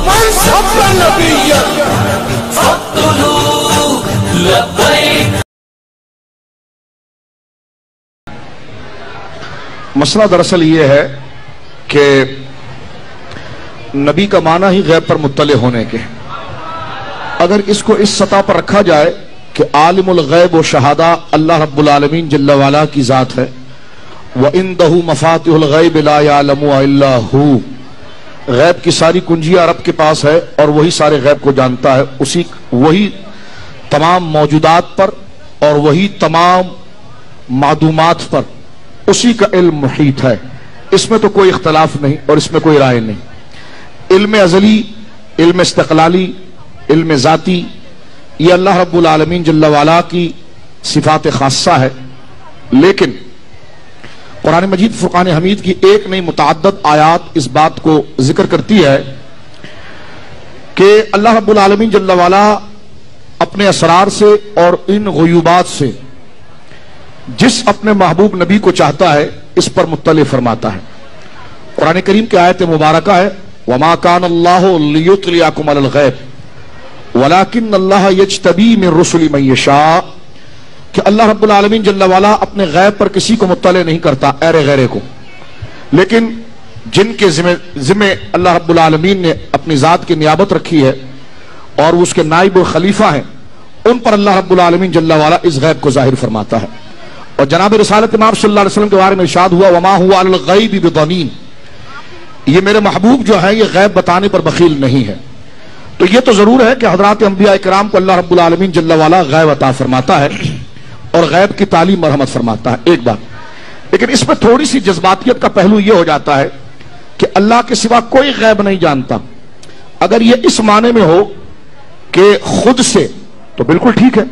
من سب نبيا فاقتلوا لبيك. مسئلہ دراصل یہ ہے کہ نبی کا معنی ہی غیب پر مطلع ہونے کے. اگر اس کو اس سطح پر رکھا جائے کہ عالم الغیب و شہادہ اللہ رب العالمین جل وعلا کی ذات ہے، وَإِنْدَهُ مَفَاتِحُ الْغَيْبِ لَا يَعْلَمُهَا إِلَّا هُوَ، غیب کی ساری کنجیاں رب کے پاس ہے اور وہی سارے غیب کو جانتا ہے. وہی تمام موجودات پر اور وہی تمام معدومات پر اسی کا علم محیط ہے. اس میں تو کوئی اختلاف نہیں اور اس میں کوئی رائے نہیں. علم ازلی، علم استقلالی، علم ذاتی، یہ اللہ رب العالمین جل وعلا کی صفات خاصہ ہے. لیکن قرآن مجید فرقان حمید کی ایک نہیں متعدد آیات اس بات کو ذکر کرتی ہے کہ اللہ رب العالمین جل وعلا اپنے اسرار سے اور ان غیوبات سے جس اپنے محبوب نبی کو چاہتا ہے اس پر مطلع فرماتا ہے. قرآن کریم کی آیت مبارکہ ہے وَمَا كَانَ اللَّهُ لِيُطْلِعَكُمْ عَلَى الْغَيْبِ وَلَكِنَّ اللَّهَ يَجْتَبِي مِن رُّسُلِهِ مَن يَشَاءُ، کہ اللہ رب العالمین جل وعلا اپنے غیب پر کسی کو مطلع نہیں کرتا ایرے غیرے کو، لیکن جن کے ذمہ اللہ رب العالمین نے اپنی ذات کی نیابت رکھی ہے اور اس کے نائب و خلیفہ ہیں، ان پر اللہ رب العالمین جل وعلا اس غیب کو ظاہر فرماتا ہے. اور جناب رسالت امام صلی اللہ علیہ وسلم کے بارے میں ارشاد ہوا وَمَا هُوَ عَلَى الْغَيْبِ بِضَنِينٍ، یہ میرے محبوب جو ہے یہ غیب بتانے پر بخیل نہیں ہے. تو یہ تو ضرور ہے کہ حضرات انبیاء کرام کو اللہ رب العالمین جل وعلا غیب عطا فرماتا ہے اور غیب کی تعلیم مرحمت فرماتا ہے، ایک بات. لیکن اس میں تھوڑی سی جذباتیت کا پہلو یہ ہو جاتا ہے کہ اللہ کے سوا کوئی غیب نہیں جانتا. اگر یہ اس معنی میں ہو کہ خود سے تو بالکل ٹھیک ہے،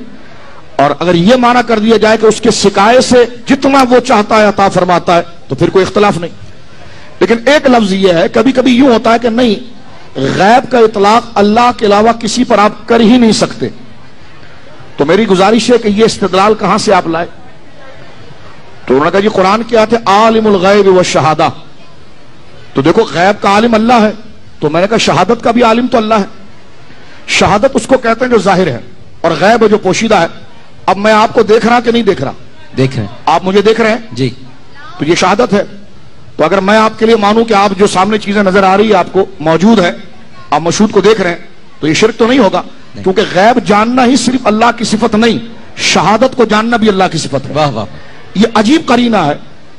اور اگر یہ معنی کر دیا جائے کہ اس کے سکائے سے جتنا وہ چاہتا ہے عطا فرماتا ہے تو پھر کوئی اختلاف نہیں. لیکن ایک لفظ یہ ہے کبھی کبھی یوں ہوتا ہے کہ نہیں، غیب کا اطلاق اللہ کے علاوہ کسی پر آپ کر ہی نہیں سکتے. تو میری گزارش ہے کہ یہ استدلال کہاں سے آپ لائے؟ تو انہوں نے کہا جی قرآن کی آیت ہے عالم الغیب والشہادہ، تو دیکھو غیب کا عالم اللہ ہے، تو میں نے کہا شہادت کا بھی عالم تو اللہ ہے. شہادت اس کو کہتے ہیں جو ظاہر ہے، اور غیب جو پوشیدہ ہے. اب میں آپ کو دیکھ رہا کہ نہیں دیکھ رہا؟ دیکھ رہے ہیں. آپ مجھے دیکھ رہے ہیں جی، تو یہ شہادت ہے. تو اگر میں آپ کے لیے مانوں کہ آپ جو سامنے چیزیں نظر آ رہی ہے آپ کو موجود ہے، آپ مشہود کو دیکھ رہے ہیں، تو یہ شرک تو نہیں ہوگا، کیونکہ غیب جاننا ہی صرف اللہ کی صفت نہیں، شہادت کو جاننا بھی اللہ کی صفت ہے. واہ واہ. یہ عجیب قرینہ ہے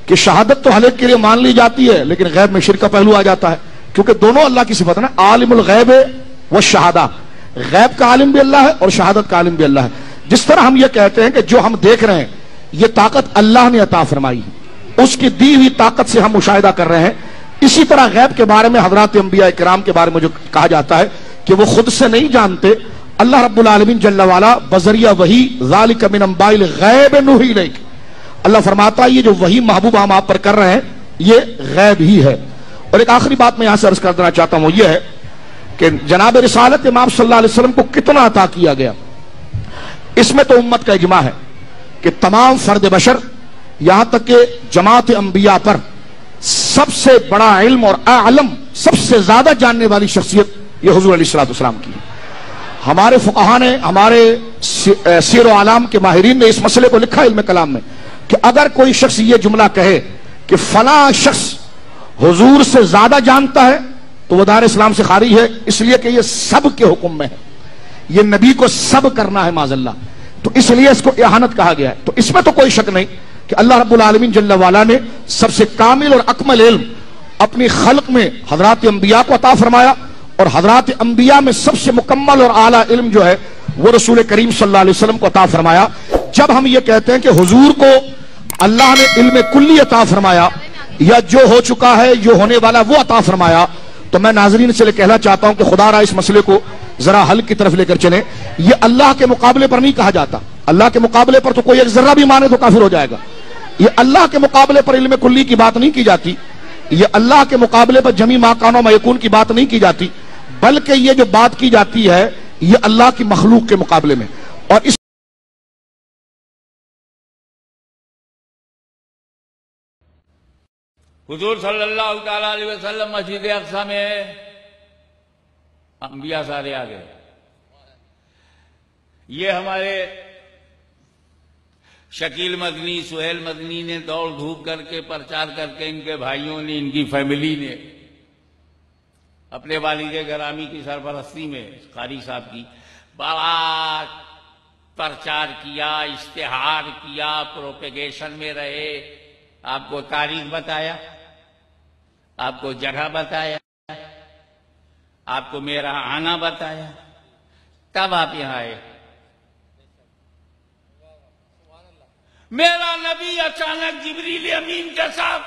کہ شہادت تو ہر ایک کے لیے مان لی جاتی ہے لیکن غیب میں شرک کا پہلو آ جاتا ہے، کیونکہ دونوں اللہ کی صفت ہے نا. عالم الغیب والشہادہ، غیب کا عالم بھی اللہ ہے اور شہادت کا عالم بھی اللہ ہے. جس طرح ہم یہ کہتے ہیں کہ جو ہم دیکھ رہے ہیں یہ طاقت اللہ نے عطا فرمائی ہے، اس کی دی ہوئی طاقت سے ہم مشاہدہ کر رہے ہیں، اسی طرح غیب کے بارے میں حضرات انبیاء کرام کے بارے میں جو کہا جاتا ہے کہ وہ خود سے نہیں جانتے، اللہ رب العالمین جل وعلا بذریعہ وحی ذالک من انباء الغیب نوحی الیک، اللہ فرماتا ہے یہ جو وحی محبوب ہم آپ پر کر رہے ہیں یہ غیب ہی ہے. اور ایک آخری بات میں یہاں سے عرض کر دینا چاہتا ہوں، وہ یہ ہے کہ جناب رسالت امام صلی اللہ علیہ وسلم کو کتنا عطا کیا گیا. اس میں تو امت کا اجماع ہے کہ تمام فرد بشر یہاں تک کہ جماعت انبیاء پر سب سے بڑا علم اور اعلم، سب سے زیادہ جاننے والی شخصیت یہ حضور علیہ السلام کی ہے. ہمارے فقہاء نے، ہمارے سیر و اعلام کے ماہرین نے اس مسئلے کو لکھا علم کلام میں کہ اگر کوئی شخص یہ جملہ کہے کہ فلاں شخص حضور سے زیادہ جانتا ہے تو وہ دار اسلام سے خارج ہے، اس لیے کہ یہ سب کے حکم میں ہے، یہ نبی کو سب کرنا ہے معاذ اللہ، تو اس لیے اس کو اہانت کہا گیا ہے. تو اس میں تو کوئی شک نہیں کہ اللہ رب العالمین جل وعلا نے سب سے کامل اور اکمل علم اپنی خلق میں حضرات انبیاء کو عطا فرمایا، اور حضرات انبیاء میں سب سے مکمل اور اعلیٰ علم جو ہے وہ رسول کریم صلی اللہ علیہ وسلم کو عطا فرمایا. جب ہم یہ کہتے ہیں کہ حضور کو اللہ نے علم کلی عطا فرمایا یا جو ہو چکا ہے جو ہونے والا وہ عطا فرمایا، تو میں ناظرین سے کہنا چاہتا ہوں کہ خدا را اس مسئلے کو ذرا حل کی طرف لے کر چلیں. یہ اللہ کے مقابلے پر نہیں کہا جاتا، اللہ کے مقابلے پر تو کوئی ایک ذرہ بھی مانے تو کافر ہو جائے گا. یہ اللہ کے مقابلے پر علم کلی کی بات نہیں کی جاتی، یہ اللہ کے مقابلے پر جمی ما کان و ما یکون کی بات نہیں کی جاتی، بلکہ یہ جو بات کی جاتی ہے یہ اللہ کی مخلوق کے مقابلے میں. اور اس حضور صلی اللہ تعالیٰ علیہ وسلم مسجد اقصی میں انبیاء سارے آ گئے. یہ ہمارے شکیل مدنی، سہیل مدنی نے دوڑ دھوپ کر کے پرچار کر کے، ان کے بھائیوں نے، ان کی فیملی نے اپنے والد گرامی کی سرپرستی میں، قاری صاحب کی، بڑا پرچار کیا، اشتہار کیا، پروپیگیشن میں رہے. آپ کو تاریخ بتایا، آپ کو جگہ بتایا، آپ کو میرا آنا بتایا، تب آپ یہاں آئے. میرا نبی اچانک جبریل امین کے ساتھ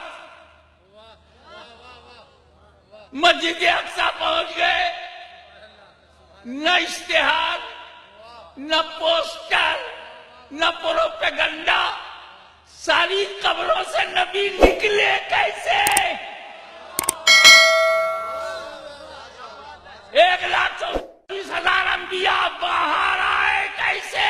مسجد اقصی پہنچ گئے. نہ اشتہار، نہ پوسٹر، نہ پروپیگنڈا. ساری قبروں سے نبی نکلے کیسے؟ 1,40,000 انبیاء باہر آئے کیسے؟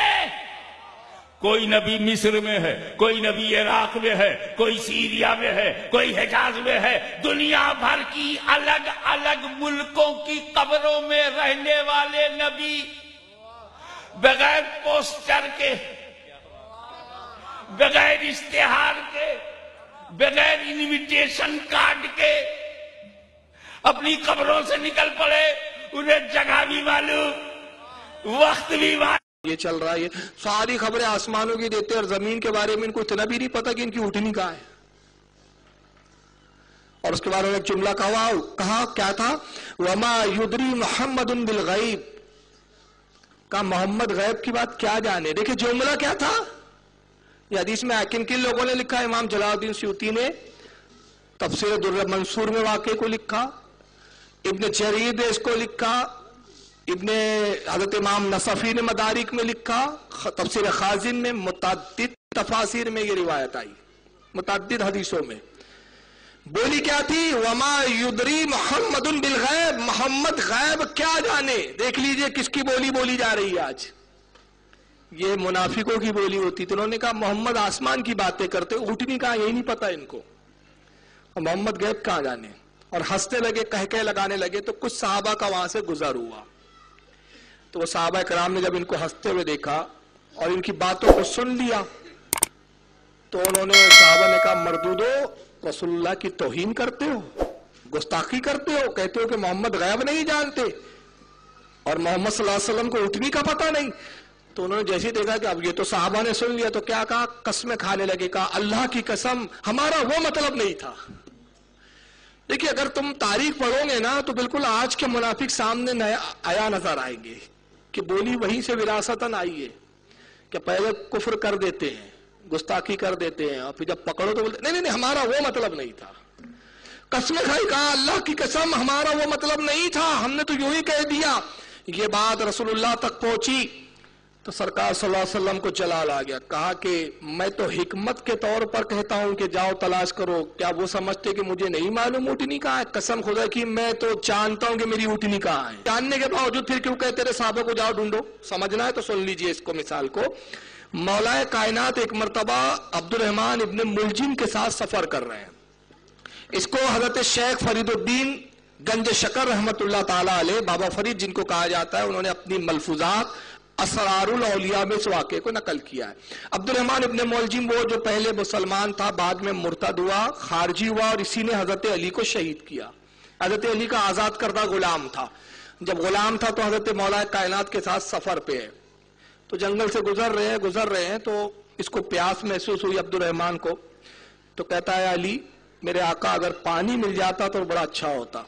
کوئی نبی مصر میں ہے، کوئی نبی عراق میں ہے، کوئی سیریا میں ہے، کوئی حجاز میں ہے. دنیا بھر کی الگ الگ ملکوں کی قبروں میں رہنے والے نبی بغیر پوسٹر کے، بغیر اشتہار کے، بغیر انویٹیشن کارڈ کے اپنی قبروں سے نکل پڑے. انہیں جگہ بھی معلوم، وقت بھی معلوم. یہ چل رہا ہے، ساری خبریں آسمانوں کی دیتے اور زمین کے بارے میں ان کو اتنا بھی نہیں پتا کہ ان کی اٹھنی کہاں ہے. اور اس کے بارے میں ایک جملہ کہا کیا تھا؟ وما یدری محمد بالغیب، کہا محمد غیب کی بات کیا جانے. دیکھیں جملہ کیا تھا. یہ حدیث میں کن کن لوگوں نے لکھا؟ امام جلال الدین سیوطی نے تفسیر در منصور میں واقعے کو لکھا، ابن جریر نے اس کو لکھا، حضرت امام نصفی نے مدارک میں لکھا، تفسیر خازن میں، متعدد تفاسیر میں یہ روایت آئی، متعدد حدیثوں میں. بولی کیا تھی؟ وما یدری محمد بالغیب، محمد غیب کیا جانے. دیکھ لیجئے کس کی بولی بولی جا رہی ہے آج. یہ منافقوں کی بولی ہوتی. تو انہوں نے کہا محمد آسمان کی باتیں کرتے، اٹھنی کہاں یہی نہیں پتا ان کو، اور محمد غیب کہاں جانے. اور ہنسنے لگے، کہہ لگانے لگے. تو کچھ صحابہ کا وہاں سے گزر ہوا. تو وہ صحابہ کرام نے جب ان کو ہنستے ہوئے دیکھا اور ان کی باتوں کو سن لیا تو انہوں نے، صحابہ نے کہا مردودو، رسول اللہ کی توہین کرتے ہو، گستاخی کرتے ہو، کہتے ہو کہ محمد غیب نہیں جانتے اور محمد صلی اللہ علیہ وسلم کو اٹھنی کا پتہ نہیں. تو انہوں نے جیسے دیکھا کہ اب یہ تو صحابہ نے سن لیا تو کیا کہا؟ قسمیں کھانے لگے. کہا اللہ کی قسم ہمارا وہ مطلب نہیں تھا. دیکھیے اگر تم تاریخ پڑھو گے نا تو بالکل آج کے منافق سامنے آیا نظر آئیں گے کہ بولی وہیں سے وراثتاً آئی ہے کہ پہلے کفر کر دیتے ہیں، گستاخی کر دیتے ہیں، اور پھر جب پکڑو تو بولتے نہیں ہمارا وہ مطلب نہیں تھا. قسمیں کھائی. کہا اللہ کی قسم ہمارا وہ مطلب نہیں تھا، ہم نے تو یوں ہی کہہ دیا. یہ بات رسول اللہ تک پہنچی تو سرکار صلی اللہ علیہ وسلم کو جلال آ گیا. کہا کہ میں تو حکمت کے طور پر کہتا ہوں کہ جاؤ تلاش کرو، کیا وہ سمجھتے کہ مجھے نہیں معلوم اٹھنی کہاں ہے؟ قسم خدا کی میں تو جانتا ہوں کہ میری اٹھنی کہاں ہے. جاننے کے باوجود پھر کیوں کہتے رہے صحابہ کو جاؤ ڈھونڈو؟ سمجھنا ہے تو سن لیجئے اس کو، مثال کو. مولا کائنات ایک مرتبہ عبد الرحمن ابن ملجم کے ساتھ سفر کر رہے ہیں. اس کو حضرت شیخ فرید الدین گنج شکر رحمت اللہ تعالی علیہ، بابا فرید جن کو کہا جاتا ہے، انہوں نے اپنی ملفوظات اسرار الاولیاء میں اس واقعے کو نقل کیا ہے. عبد الرحمن ابن ملجم وہ جو پہلے مسلمان تھا، بعد میں مرتد ہوا، خارجی ہوا، اور اسی نے حضرت علی کو شہید کیا. حضرت علی کا آزاد کردہ غلام تھا. جب غلام تھا تو حضرت مولا کائنات کے ساتھ سفر پہ ہے، تو جنگل سے گزر رہے ہیں تو اس کو پیاس محسوس ہوئی عبد الرحمن کو. تو کہتا ہے علی میرے آقا اگر پانی مل جاتا تو بڑا اچھا ہوتا.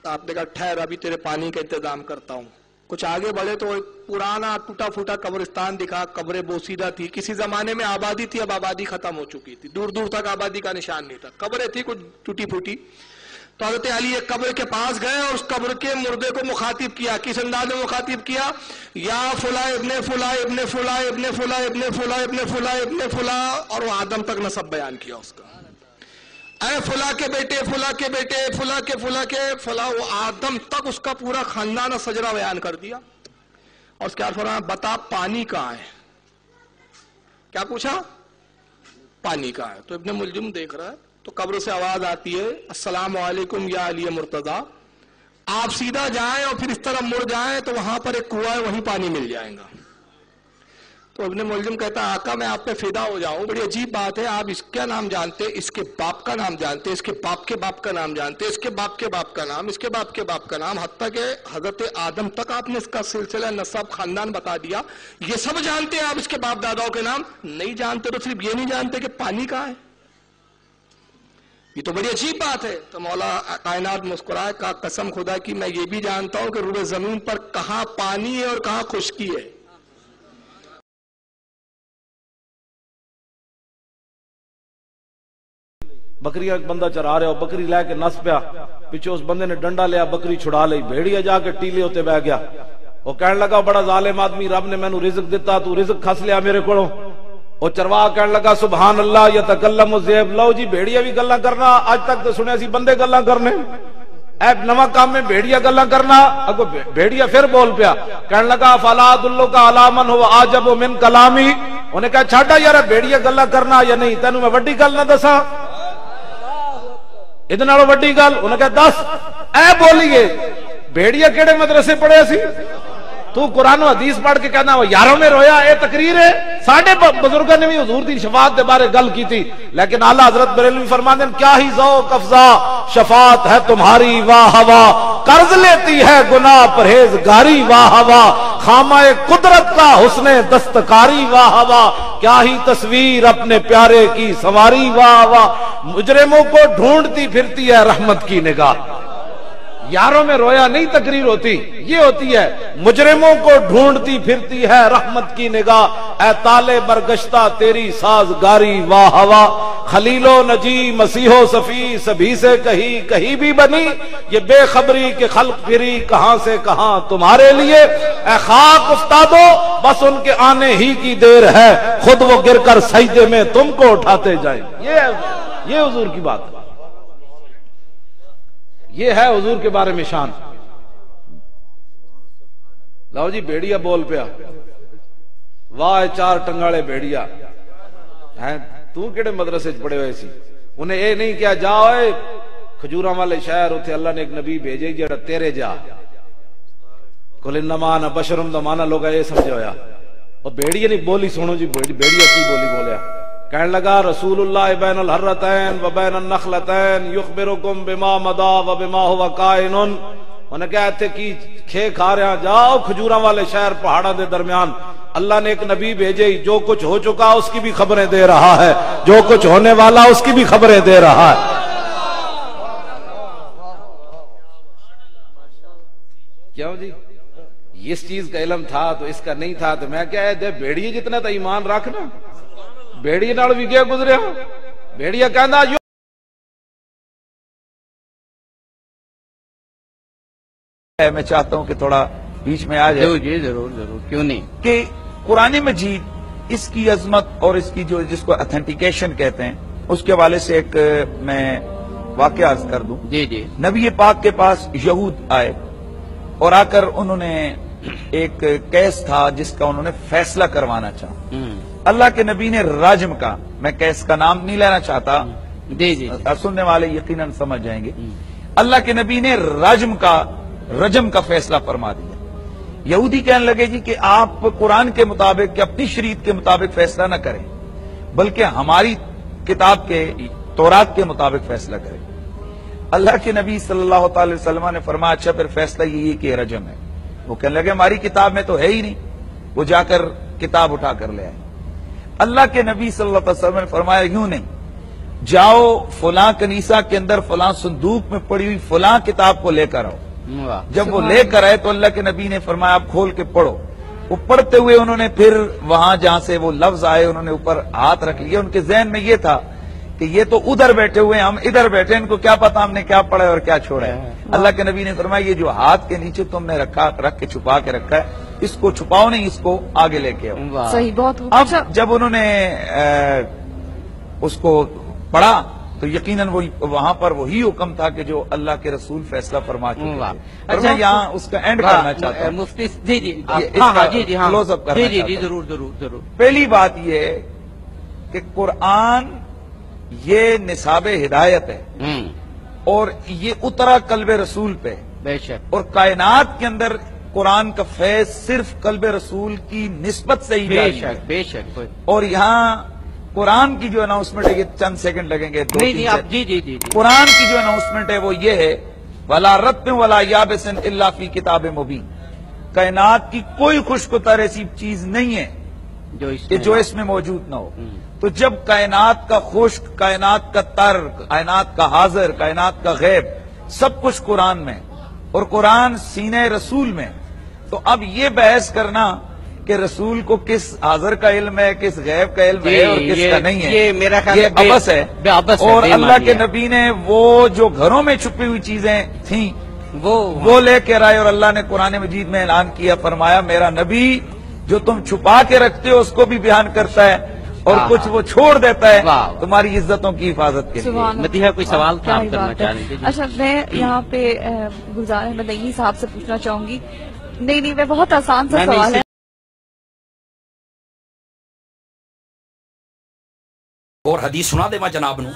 تو آپ نے کہا ٹھہر ابھی تیرے پانی کا انتظام کرتا ہوں. کچھ آگے بڑھے تو ایک پرانا ٹوٹا پھوٹا قبرستان دکھا. قبر بوسیدہ تھی، کسی زمانے میں آبادی تھی، اب آبادی ختم ہو چکی تھی، دور دور تک آبادی کا نشان نہیں تھا، قبریں تھی کچھ ٹوٹی پھوٹی. تو حضرت علی ایک قبر کے پاس گئے اور اس قبر کے مردے کو مخاطب کیا. کس انداز میں مخاطب کیا؟ یا فلاں ابن فلاں ابن فلاں ابن فلاں ابن فلاں ابن فلاں ابن فلاں، اور وہ آدم تک نسب بیان کیا اس کا. اے فلاں کے بیٹے، فلاں کے بیٹے، فلاں کے فلاں کے فلاں، وہ آدم تک اس کا پورا خاندان سجرہ بیان کر دیا. اور اس کے بعد فرمایا بتا پانی کہاں ہے؟ کیا پوچھا؟ پانی کہاں ہے؟ تو ابن ملجم دیکھ رہا ہے تو قبر سے آواز آتی ہے السلام علیکم یا علی مرتضی. آپ سیدھا جائیں اور پھر اس طرح مڑ جائیں تو وہاں پر ایک کنواں ہے، وہیں پانی مل جائے گا۔ تو ابن ملجم کہتا ہے آقا میں آپ پہ فدا ہو جاؤں، بڑی عجیب بات ہے، آپ اس کا نام جانتے، اس کے باپ کا نام جانتے، اس کے باپ کے باپ کا نام جانتے، اس کے باپ کے باپ کا نام، اس کے باپ کے باپ کا نام، حتیٰ کہ حضرت آدم تک آپ نے اس کا سلسلہ نسب خاندان بتا دیا، یہ سب جانتے ہیں، آپ اس کے باپ داداؤں کے نام نہیں جانتے، تو صرف یہ نہیں جانتے کہ پانی کہاں ہے۔ یہ تو بڑی عجیب بات ہے۔ تو مولا کائنات مسکرائے، کہا قسم خدا کی میں یہ بھی جانتا ہوں کہ روئے زمین پر کہاں پانی ہے اور کہاں خشکی ہے۔ بکری ایک بندہ چرا رہا ہو، بکری لے کے نس پیا، پیچھے اس بندے نے ڈنڈا لیا، بکری چھڑا لی، بھیڑیا جا کے ٹیلے ہوتے بہ گیا۔ وہ کہنے لگا بڑا ظالم آدمی، رب نے مینوں رزق دیتا، تو رزق کھس لیا میرے کو۔ وہ چرواہ کہنے لگا سبحان اللہ یتکلم الذئب، لو جی بھیڑیا بھی گلاں کرنا، آج تک تو سنیا سی بندے گلاں کرنے، اے نواں کام میں بھیڑیا گلاں کرنا۔ اگو بھیڑیا پھر بول پیا، کہنے لگا فلا ادلک علی من هو اعجب من کلامی، انہیں کہا چھاڑا یار بھیڑیا گلاں کرنا یا نہیں، تینوں میں وڈی گل نہ دساں، ادھر نالوں وڈی گل، انہیں کہا دس۔ اے بولیے بھیڑیا کیڑے مدرسے پڑھے سی؟ تو قرآن و حدیث پڑھ کے کہنا وہ یاروں میں رویا، اے تقریر ہے۔ ساڑھے بزرگوں نے بھی حضور دی شفاعت دے بارے گل کی تھی، لیکن اعلیٰ حضرت بریلوی فرماتے ہیں کیا ہی ذوق افزا شفاعت ہے تمہاری واہ واہ، قرض لیتی ہے گناہ پرہیزگاری واہ واہ، خامہ قدرت کا حسن دستکاری واہ واہ، کیا ہی تصویر اپنے پیارے کی سواری واہ واہ، مجرموں کو ڈھونڈتی پھرتی ہے رحمت کی نگاہ۔ یاروں میں رویا نہیں تقریر ہوتی، یہ ہوتی ہے مجرموں کو ڈھونڈتی پھرتی ہے رحمت کی نگاہ، اے تالے برگشتہ تیری سازگاری واہ واہ، خلیل و نجی مسیح و صفی سبھی سے کہیں بھی بنی، یہ بے خبری کہ خلق پھری کہاں سے کہاں تمہارے لیے، اے خاک استادو بس ان کے آنے ہی کی دیر ہے، خود وہ گر کر سجدے میں تم کو اٹھاتے جائیں۔ یہ حضور کی بات ہے، یہ ہے حضور کے بارے میں شان۔ لاؤ جی بھیڑیا بول پیا، واہ چار ٹنگاڑے بھیڑیا، تو کیڑے مدرسے پڑے ہوئے سی؟ انہیں اے نہیں کیا جاؤ اے کھجوراں والے شہر، اتھے اللہ نے ایک نبی بھیجے جڑا تیرے جا، قل انما انا بشر دا مانا لوگا یہ سمجھا ہویا۔ اور بھیڑیا نہیں بولی، سنو جی بھیڑیا کی بولی بولیا، کہنے لگا رسول اللہ بین الحرتین و بین النخلتین یخبرکم بما مضا و بما ہوا کائن، انہیں کہا تھے کی کھے کھا رہا، جاؤ کھجوراں والے شہر پہاڑاں دے درمیان، اللہ نے ایک نبی بھیجے، جو کچھ ہو چکا اس کی بھی خبریں دے رہا ہے، جو کچھ ہونے والا اس کی بھی خبریں دے رہا ہے۔ کیوں جی اس چیز کا علم تھا تو اس کا نہیں تھا، تو میں کیا ہے بھیڑیے جتنا تو ایمان رکھنا، بھیڑیے نال بھی کیا گزریا، بھیڑیا کہندا میں چاہتا ہوں کہ تھوڑا بیچ میں آ جائے۔ جی ضرور ضرور، کیوں نہیں۔ کہ قرآن مجید اس کی عظمت اور اس کی جو جس کو اتھینٹیکیشن کہتے ہیں اس کے حوالے سے ایک میں واقعہ عرض کر دوں۔ جی جی، نبی پاک کے پاس یہود آئے اور آ کر انہوں نے ایک کیس تھا جس کا انہوں نے فیصلہ کروانا چاہا۔ اللہ کے نبی نے راجم کا، میں کیس کا نام نہیں لینا چاہتا، جی جی، سننے والے یقیناً سمجھ جائیں گے۔ اللہ کے نبی نے رجم کا فیصلہ فرما دیا۔ یہودی کہنے لگے جی کہ آپ قرآن کے مطابق کہ اپنی شریعت کے مطابق فیصلہ نہ کریں، بلکہ ہماری کتاب کے تورات کے مطابق فیصلہ کریں۔ اللہ کے نبی صلی اللہ تعالی وسلم نے فرمایا اچھا پھر فیصلہ یہ کہ رجم ہے۔ وہ کہنے لگے ہماری کتاب میں تو ہے ہی نہیں۔ وہ جا کر کتاب اٹھا کر لے آئے۔ اللہ کے نبی صلی اللہ علیہ وسلم نے فرمایا یوں نہیں، جاؤ فلاں کنیسہ کے اندر فلاں صندوق میں پڑی ہوئی فلاں کتاب کو لے کر آؤ۔ جب وہ لے کر آئے تو اللہ کے نبی نے فرمایا آپ کھول کے پڑھو۔ وہ پڑھتے ہوئے انہوں نے پھر وہاں جہاں سے وہ لفظ آئے انہوں نے اوپر ہاتھ رکھ لیا۔ ان کے ذہن میں یہ تھا کہ یہ تو ادھر بیٹھے ہوئے ہم ادھر بیٹھے، ان کو کیا پتا ہم نے کیا پڑھا ہے اور کیا چھوڑا ہے۔ اللہ کے نبی نے فرمایا یہ جو ہاتھ کے نیچے تم نے رکھ کے چھپا کے رکھا ہے اس کو چھپاؤ نہیں، اس کو آگے لے کے آؤ۔ صحیح، بہت اب جب انہوں نے اس کو پڑھا تو یقیناً وہاں پر وہی حکم تھا کہ جو اللہ کے رسول فیصلہ فرما چکے تھے۔ اور میں یہاں اس کا اینڈ کرنا چاہتا ہوں، مفتی جی جی جی کلوز اپ کرنا چاہتا ہوں۔ ضرور ضرور ضرور۔ پہلی بات یہ ہے کہ قرآن یہ نصاب ہدایت ہے اور یہ اترا قلب رسول پہ، بے شک اور کائنات کے اندر قرآن کا فیض صرف قلب رسول کی نسبت سے ہی بے جاری ہے۔ شک بے شک اور یہاں قرآن کی جو اناؤنسمنٹ ہے، یہ چند سیکنڈ لگیں گے، نہیں نہیں آپ جی جی جی قرآن کی جو اناؤنسمنٹ ہے وہ یہ ہے وَلَا رَطْبٍ وَلَا يَابِسٍ إِلَّا فِي كِتَابٍ مُبِينٍ، کائنات کی کوئی خشک و تر ایسی چیز نہیں ہے کہ جو اس میں موجود نہ ہو۔ تو جب کائنات کا خشک، کائنات کا تر، کائنات کا حاضر، کائنات کا غیب سب کچھ قرآن میں اور قرآن سینہ رسول میں، تو اب یہ بحث کرنا کہ رسول کو کس حاضر کا علم ہے، کس غیب کا علم ہے اور کس کا نہیں ہے، یہ میرا خیال یہ عبث ہے۔ اور اللہ کے نبی نے وہ جو گھروں میں چھپی ہوئی چیزیں تھیں وہ لے کے آئے، اور اللہ نے قرآن مجید میں اعلان کیا، فرمایا میرا نبی جو تم چھپا کے رکھتے ہو اس کو بھی بیان کرتا ہے اور کچھ وہ چھوڑ دیتا ہے تمہاری عزتوں کی حفاظت کے لیے۔ مدیحہ کوئی سوال تھا آپ کرنا چاہ رہی تھی؟ اچھا میں یہاں پہ گلزار احمد نعیمی صاحب سے پوچھنا چاہوں گی، نہیں میں بہت آسان سا سوال ہے۔ اور حدیث سنا دے میں جناب نو،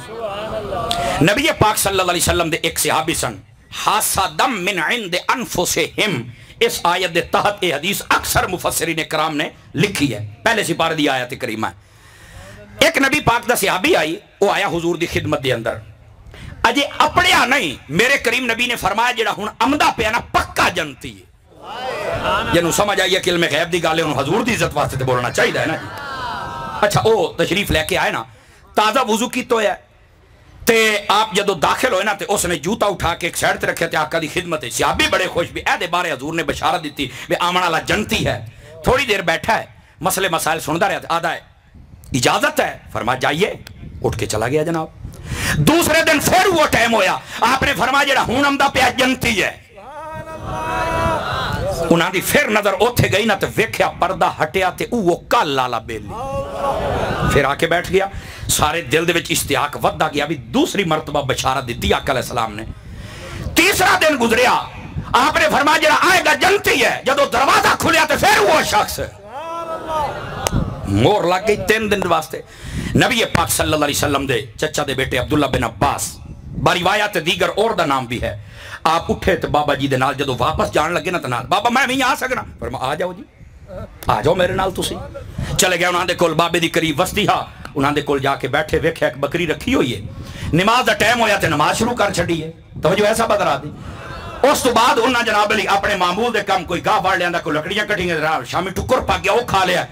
نبی پاک صلی اللہ علیہ وسلم دے ایک صحابی سن، حاسدم من عند انفسہم، اس آیت دے تحت یہ حدیث اکثر مفسرین کرام نے لکھی ہے، پہلے سپارے دی آیت کریمہ ہے۔ ایک نبی پاک دا صحابی آئی، وہ آیا حضور دی خدمت دے اندر، اجے اپڑیا نہیں، میرے کریم نبی نے فرمایا جڑا ہن عمدہ پہ نا پکا جنتی ہے، جنہوں سمجھ آئیے کہ علم غیب دی گالے انہوں حضور دی عزت واسطے بولنا چاہیے ہے نا جی۔ اچھا او تشریف لے کے آئے نا، تازہ وضو کی تو ہے تے آپ جدو داخل ہوئے نا تے اس نے جوتا اٹھا کے ایک سائڈ تے رکھے تے آقا دی خدمت ہے، صحابی بڑے خوش بھی اے دے بارے حضور نے بشارت دیتی بے آمن والا جنتی ہے۔ تھوڑی دیر بیٹھا ہے، مسئلے مسائل سندا رہا، آدھا ہے اجازت ہے، فرمایا جائیے، اٹھ کے چلا گیا جناب۔ دوسرے دن پھر وہ ٹائم ہویا، آپ نے فرمایا جڑا ہون عمدہ پہ جنتی ہے، انہاں دی پھر نظر اوتھے گئی نا تے ویکھیا پردہ ہٹیا تے وہ کل لالا بیلی، پھر آ کے بیٹھ گیا۔ سارے دل دے وچ اشتیاق ودا گیا، بھی دوسری مرتبہ بشارت دیتی آقا علیہ السلام نے۔ تیسرا دن گزریا، آپ نے فرمایا جڑا آئے گا جنتی ہے، جدو دروازہ کھلیا تے پھر وہ شخص مور لگ گئی 3 دن واسطے۔ نبی پاک صلی اللہ علیہ وسلم دے چچا دے بیٹے عبداللہ بن عباس، باروایات دیگر اور دا نام بھی ہے، آپ اٹھے تے بابا جی دے نال جدو واپس جان لگے نا تے نال بابا میں نہیں آ سکنا، فرمایا آ جاؤ جی، آ جاؤ میرے نال تسی۔ چلے گئے انہاں دے کول، بابے دی قریب وسطی ہا، انہاں دے کول جا کے بیٹھے، ویکھیا ایک بکری رکھی ہوئی ہے، نماز دا ٹائم ہویا تے نماز شروع کر چھڈی ہے، توجہ ایسا بدرا دی۔ اس تو بعد انہاں جناب علی اپنے معمول دے کم کوئی گاہ واڑ لیاندا، کوئی لکڑیاں کٹیں گے، شامی ٹکر پا گیا، وہ کھا لیا۔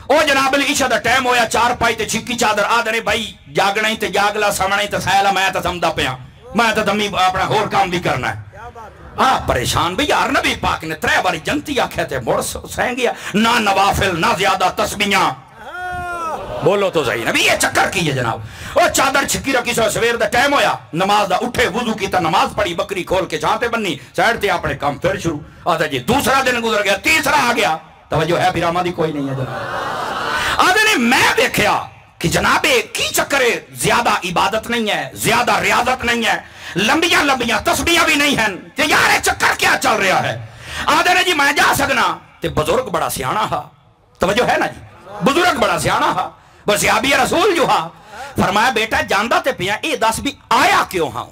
او جناب علی عشاء دا ٹائم ہویا، چار پائی تے چھکی چادر آدھنے بھائی جاگنا ہی تے جاگلا، سمنا ہی تے سائلہ، میں تے سمدہ پیا، میں تے دمی اپنا ہور کام بھی کرنا ہے۔ پریشان بھی یار، نبی پاک نے 3 باری جنتی آکھے تھے، مڑ سہیں گیا، نہ نوافل نہ زیادہ تسبیحاں، بولو تو صحیح نبی یہ چکر کی ہے جناب۔ وہ چادر چھکی رکھی، سو سویر دا ٹائم ہویا، نماز دا اٹھے، وضو کیتا، نماز پڑھی، بکری کھول کے جانتے بننی، سائڈ تے اپنے کام پھر شروع۔ آدھا جی دوسرا دن گزر گیا، تیسرا آ گیا، توجہ ہے پھر آمدی کوئی نہیں ہے جناب۔ آدھے نے میں دیکھیا کہ جناب کی چکرے، زیادہ عبادت نہیں ہے، زیادہ ریاضت نہیں ہے، لمبیاں لمبیاں تسبیحاں بھی نہیں ہیں، تے یار یہ چکر کیا چل رہا ہے؟ آدھے نے جی میں جا سکنا، تے بزرگ بڑا سیانا ہا، توجہ ہے نا جی، بزرگ بڑا سیانا ہا، بس صحابی رسول جو ہا، فرمایا بیٹا جاندہ تے پیا، اے دس بھی آیا کیوں ہاں؟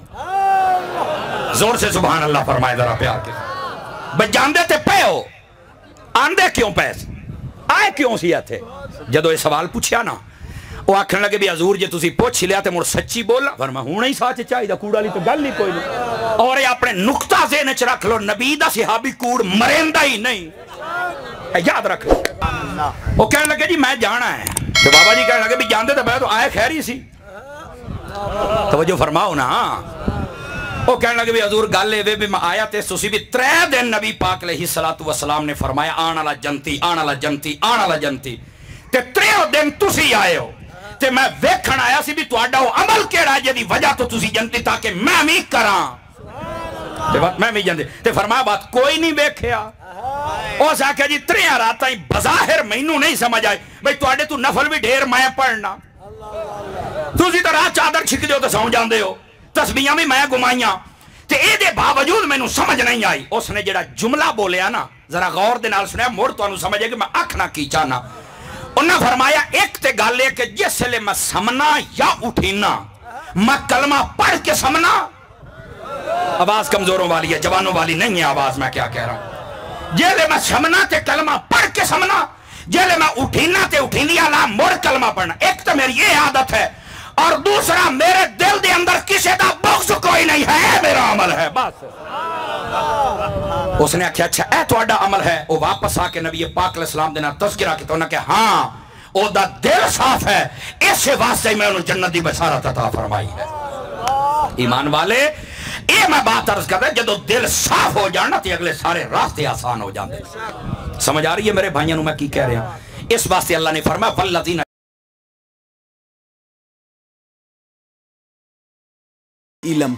زور سے سبحان اللہ فرمائے ذرا پیار کے، بس جاندے تے پے ہو، آندے کیوں پیس، آئے کیوں سی تھے؟ جدو یہ سوال پوچھیا نا، وہ آکھن لگے بھی حضور جی تسی پوچھ لیا تے مڑ سچی بولنا، فرمایا ہونا ہی ساتھ چاہی دا، کوڑا لی تو گل ہی کوئی نہیں۔ اور یہ اپنے نقطہ ذہن وچ رکھ لو، نبی دا صحابی کوڑ مرندہ ہی نہیں، یاد رکھ لو۔ وہ کہنے لگے جی میں جانا ہے، تو بابا جی کہنے لگے بھی جاندے تو میں تو آئے خیری سی، توجہ فرماؤ نا۔ وہ کہنے لگے بھی حضور گل اے بھی میں آیا تے تسی بھی 3 دن نبی پاک علیہ السلام نے فرمایا آن والا جنتی، آن والا جنتی، آن والا جنتی، تے 3 دن تسی آئے ہو، تے میں ویکھن آیا سی بھی تہاڈا او عمل کیڑا جے دی وجہ تو تسی جنتی تاکہ میں بھی کراں، تے بات میں بھی جنتی، تے فرمایا بات کوئی نہیں ویکھیا۔ اس آکھیا جی 3 راتاں بظاہر مینوں نہیں سمجھ آئے بھئی تہاڈے تو نفل بھی ڈھیر میں پڑھنا، تسی تو رات چادر چھک دیو تے سو جاندے ہو، تسبیحاں بھی میں گمائیاں، تے اے دے باوجود مینوں سمجھ نہیں آئی۔ اس نے جڑا جملہ بولیا نا ذرا غور دے نال سنیا، مڑ تانوں سمجھے کہ میں آکھنا کی چاہنا۔ انہاں فرمایا ایک تے گل ہے کہ جس لے میں سمنا یا اٹھینا، میں کلمہ پڑھ کے سمنا آواز کمزوروں والی ہے، جوانوں والی نہیں ہے آواز. میں کیا کہہ رہا ہوں؟ جیلے میں سمنا تے کلمہ پڑھ کے سمنا، جیلے میں اٹھینا تے اٹھینی آلا مڑ کلمہ پڑھنا. ایک تو میری یہ عادت ہے، اور دوسرا میرے دل دے اندر کسی دا بغض کوئی نہیں ہے، میرا عمل ہے بس. اس نے کہا اچھا اے تہاڈا عمل ہے. وہ واپس آ کے نبی پاک علیہ السلام دے نال تذکرہ کیتا. انہاں کہ ہاں او دا دل صاف ہے، اس واسطے میں انہوں جنت دی بشارت عطا فرمائی ہے. ایمان والے یہ میں بات عرض کر رہا ہوں، جدو دل صاف ہو جانا تو اگلے سارے راستے آسان ہو جاندے. سمجھ آ رہی ہے میرے بھائیوں میں کی کہہ رہے ہیں؟ اس واسطے اللہ نے فرمایا والذین علم.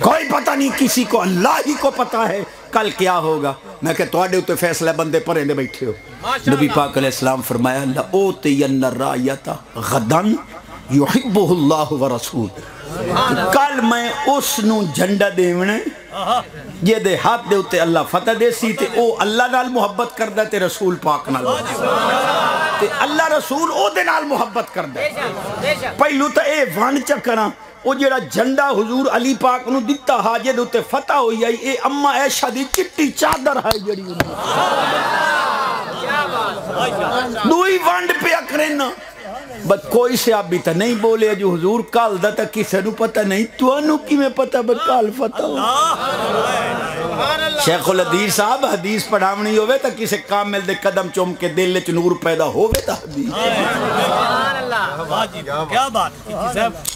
کوئی پتہ نہیں کسی کو، اللہ ہی کو پتہ ہے کل کیا ہوگا. میں کہ تواڈے اوتے فیصلہ بندے پرے دے بیٹھے ہو. نبی پاک علیہ السلام فرمایا لَأُوتِيَنَّ الرَّایَةَ غَدًا يُحِبُّهُ اللَّهُ وَرَسُولُهُ. کل میں اس نو جھنڈا دیونے جے دے ہاتھ دے اوتے اللہ فتح دے سی تے او اللہ نال محبت کردہ تے رسول پاک نال تے اللہ رسول او دے نال محبت کردہ. پہلو تا اے وان چکراں او جیڑا جھنڈا حضور علی پاک نو دیتا حاجے دے اوتے فتح ہوئی آئی، اے اما عائشہ دی چٹی چادر ہے جڑی دوئی وانڈ پہ اکرنا. بس کوئی صحابی تا نہیں بولے جو حضور کال دا تا کسے نو پتہ نہیں، تو انو کی میں پتہ بکال فتح ہو. شیخ الحدیث صاحب حدیث پڑھاونی ہوئے تا کسے کامل دے قدم چوم کے دل لچ نور پیدا ہوئے تا حدیث. کیا بات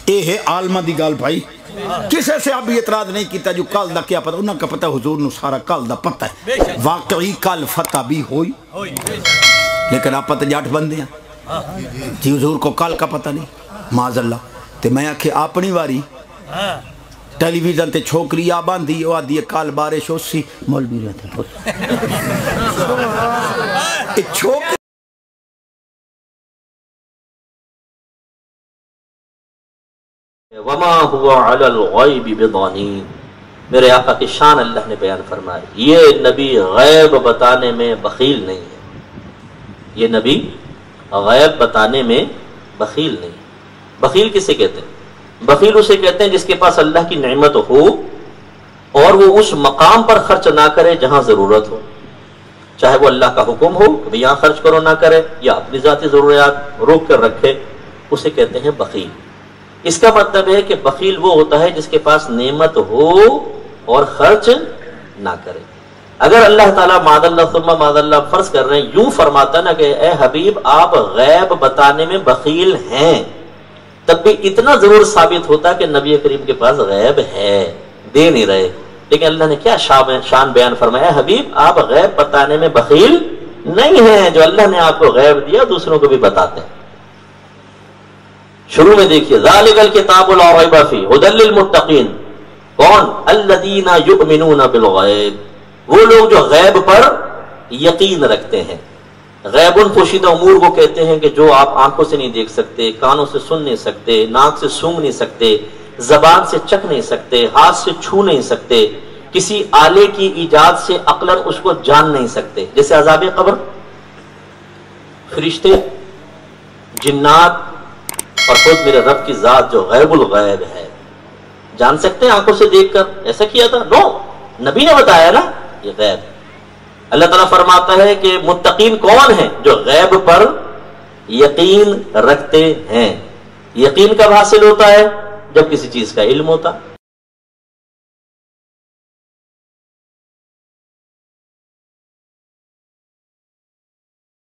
اے ہے عالمہ دی گال بھائی. کسے سے ابھی اعتراض نہیں کیتا جو کال دا کیا پتہ، انہاں کا پتہ حضور نو سارا کال دا پتہ ہے. واقعی کال فتح بھی ہوئی، لیکن آپ پتہ جاٹ بندے ہیں جی حضور کو کال کا پتہ نہیں معاذ اللہ. تے میں آکھے اپنی واری ٹیلی ویژن تے چھوکری آبان دی او آدھی کال بارش ہو سی مولوی رہتے چھوکری وما ہوا علی الغیب بضنین. میرے آقا کی شان اللہ نے بیان فرمائی، یہ نبی غیب بتانے میں بخیل نہیں ہے. یہ نبی غیب بتانے میں بخیل نہیں. بخیل کسے کہتے ہیں؟ بخیل اسے کہتے ہیں جس کے پاس اللہ کی نعمت ہو اور وہ اس مقام پر خرچ نہ کرے جہاں ضرورت ہو، چاہے وہ اللہ کا حکم ہو کہ یہاں خرچ کرو نہ کرے، یا اپنی ذاتی ضروریات روک کر رکھے، اسے کہتے ہیں بخیل. اس کا مطلب ہے کہ بخیل وہ ہوتا ہے جس کے پاس نعمت ہو اور خرچ نہ کرے. اگر اللہ تعالیٰ معاذ اللہ ثم معاذ اللہ فرض کر رہے ہیں یوں فرماتا نا کہ اے حبیب آپ غیب بتانے میں بخیل ہیں، تب بھی اتنا ضرور ثابت ہوتا کہ نبی کریم کے پاس غیب ہے، دے نہیں رہے. لیکن اللہ نے کیا شان بیان فرمایا، حبیب آپ غیب بتانے میں بخیل نہیں ہیں، جو اللہ نے آپ کو غیب دیا دوسروں کو بھی بتاتے ہیں. شروع میں دیکھیے ذالک الکتاب لا ریب فیہ ھدی للمتقین. کون؟ الذین یؤمنون بالغیب، وہ لوگ جو غیب پر یقین رکھتے ہیں. غیب پوشیدہ امور کو کہتے ہیں کہ جو آپ آنکھوں سے نہیں دیکھ سکتے، کانوں سے سن نہیں سکتے، ناک سے سونگھ نہیں سکتے، زبان سے چکھ نہیں سکتے، ہاتھ سے چھو نہیں سکتے، کسی آلے کی ایجاد سے عقلاً اس کو جان نہیں سکتے. جیسے عذاب قبر، فرشتے، جنات اور خود میرے رب کی ذات جو غیب الغیب ہے، جان سکتے ہیں آنکھوں سے دیکھ کر؟ ایسا کیا تھا؟ نو، نبی نے بتایا نا یہ غیب. اللہ تعالیٰ فرماتا ہے کہ متقین کون ہیں؟ جو غیب پر یقین رکھتے ہیں. یقین کب حاصل ہوتا ہے؟ جب کسی چیز کا علم ہوتا.